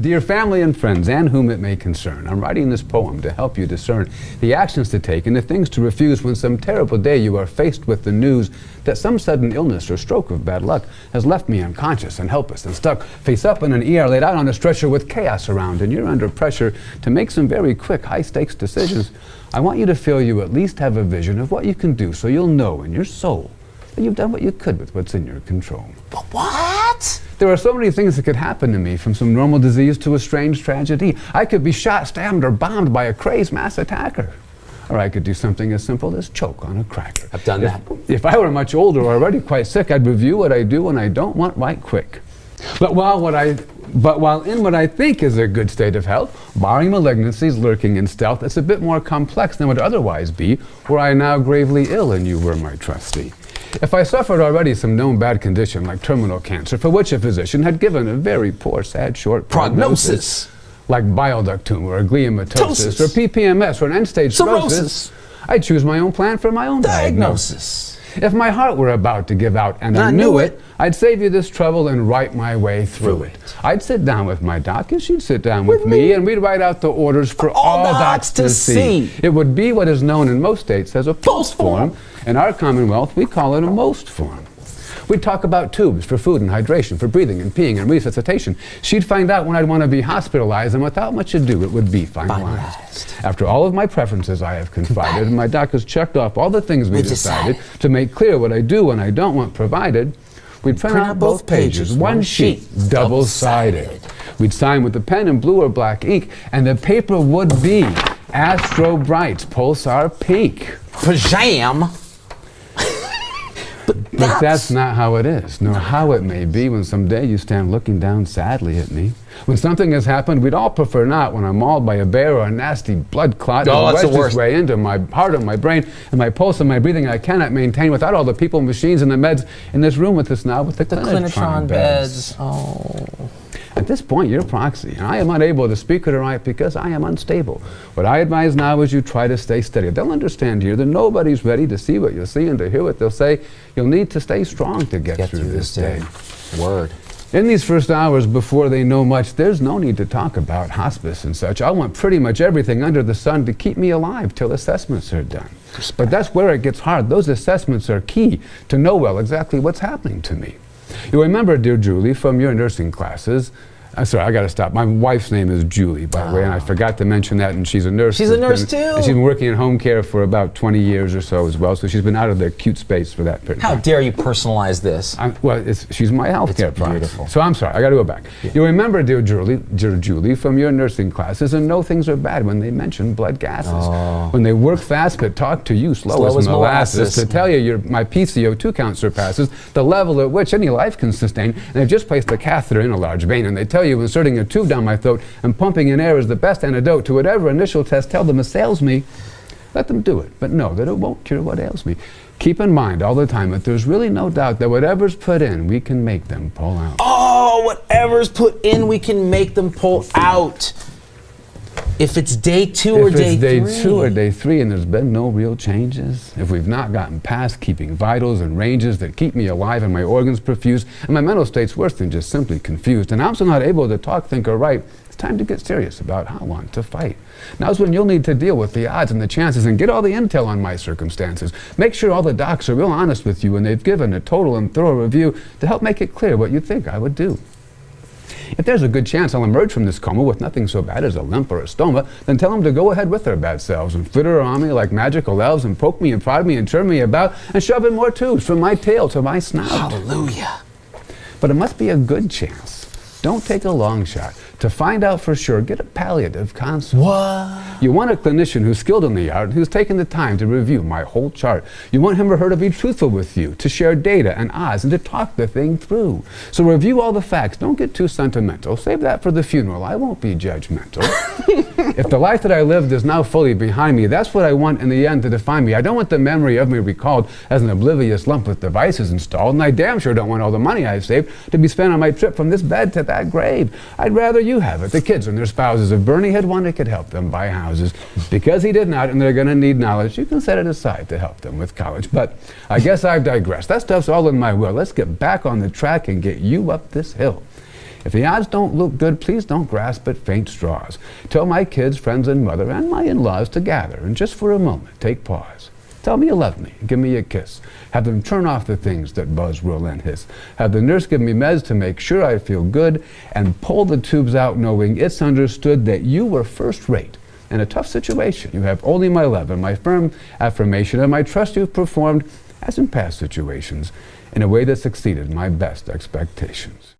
Dear family and friends, and whom it may concern, I'm writing this poem to help you discern the actions to take and the things to refuse when some terrible day you are faced with the news that some sudden illness or stroke of bad luck has left me unconscious and helpless and stuck face up in an ER, laid out on a stretcher with chaos around, and you're under pressure to make some very quick, high-stakes decisions. I want you to feel you at least have a vision of what you can do, so you'll know in your soul that you've done what you could with what's in your control. But what? There are so many things that could happen to me, from some normal disease to a strange tragedy. I could be shot, stabbed, or bombed by a crazed mass attacker. Or I could do something as simple as choke on a cracker. I've done that. If I were much older or already quite sick, I'd review what I do when I don't want right quick. But while in what I think is a good state of health, barring malignancies lurking in stealth, it's a bit more complex than would otherwise be, were I now gravely ill and you were my trustee. If I suffered already some known bad condition like terminal cancer, for which a physician had given a very poor, sad, short prognosis, like bile duct tumor or gliomatosis or PPMS or an end-stage cirrhosis, I'd choose my own plan for my own diagnosis. If my heart were about to give out and I knew it, I'd save you this trouble and write my way through it. I'd sit down with my doc and she'd sit down with me, and we'd write out the orders for all docs to see. It would be what is known in most states as a post form. In our Commonwealth, we call it a most form. We'd talk about tubes for food and hydration, for breathing and peeing and resuscitation. She'd find out when I'd want to be hospitalized, and without much ado, it would be finalized. After all of my preferences I have confided, and my doc has checked off all the things we decided to make clear what I do when I don't want provided, we'd print out both pages, one sheet, double-sided. We'd sign with a pen in blue or black ink, and the paper would be Astro Bright's Pulsar Pink. Pajam! But that's not how it is, nor how it may be when someday you stand looking down sadly at me. When something has happened, we'd all prefer not, when I'm mauled by a bear or a nasty blood clot that wedged its way into my heart and my brain and my pulse and my breathing I cannot maintain without all the people, machines, and the meds in this room with us now with the Clinitron beds. Oh. At this point, you're proxy, and I am unable to speak or write because I am unstable. What I advise now is you try to stay steady. They'll understand here that nobody's ready to see what you'll see and to hear what they'll say. You'll need to stay strong to get through this day. Word. In these first hours before they know much, there's no need to talk about hospice and such. I want pretty much everything under the sun to keep me alive till assessments are done. But that's where it gets hard. Those assessments are key to know well exactly what's happening to me. You remember, dear Julie, from your nursing classes, I'm sorry, I got to stop. My wife's name is Julie, by the way, and I forgot to mention that, and she's a nurse. She's a nurse, too? And she's been working in home care for about 20 years or so as well, so she's been out of the acute space for that period of time. How dare you personalize this? She's my healthcare proxy. Beautiful. So I'm sorry, I got to go back. Yeah. You remember, dear Julie, from your nursing classes, and know things are bad when they mention blood gases. When they work fast but talk to you slow as molasses to tell you my PCO2 count surpasses the level at which any life can sustain, and they've just placed a catheter in a large vein, and they tell you inserting a tube down my throat and pumping in air is the best antidote to whatever initial test tell them assails me. Let them do it, but know that it won't cure what ails me. Keep in mind all the time that there's really no doubt that whatever's put in, we can make them pull out. Oh, whatever's put in, we can make them pull out. If it's day 2 or day 3. If it's day 2 or day 3 and there's been no real changes, if we've not gotten past keeping vitals and ranges that keep me alive and my organs perfused, and my mental state's worse than just simply confused, and I'm still not able to talk, think, or write, it's time to get serious about how I want to fight. Now's when you'll need to deal with the odds and the chances and get all the intel on my circumstances. Make sure all the docs are real honest with you and they've given a total and thorough review to help make it clear what you think I would do. If there's a good chance I'll emerge from this coma with nothing so bad as a limp or a stoma, then tell them to go ahead with their bad selves and flitter on me like magical elves and poke me and prod me and turn me about and shove in more tubes from my tail to my snout. Hallelujah. But it must be a good chance. Don't take a long shot. To find out for sure, get a palliative consult. What? You want a clinician who's skilled in the art, who's taken the time to review my whole chart. You want him or her to be truthful with you, to share data and odds, and to talk the thing through. So review all the facts. Don't get too sentimental. Save that for the funeral. I won't be judgmental. If the life that I lived is now fully behind me, that's what I want in the end to define me. I don't want the memory of me recalled as an oblivious lump with devices installed, and I damn sure don't want all the money I've saved to be spent on my trip from this bed to that grave. I'd rather you have it, the kids and their spouses. If Bernie had one, it could help them buy houses. Because he did not, and they're going to need knowledge, you can set it aside to help them with college. But I guess I've digressed. That stuff's all in my will. Let's get back on the track and get you up this hill. If the odds don't look good, please don't grasp at faint straws. Tell my kids, friends, and mother, and my in-laws to gather, and just for a moment, take pause. Tell me you love me, give me a kiss. Have them turn off the things that buzz, whirl, and hiss. Have the nurse give me meds to make sure I feel good, and pull the tubes out knowing it's understood that you were first rate. In a tough situation, you have only my love and my firm affirmation, and my trust you've performed, as in past situations, in a way that exceeded my best expectations.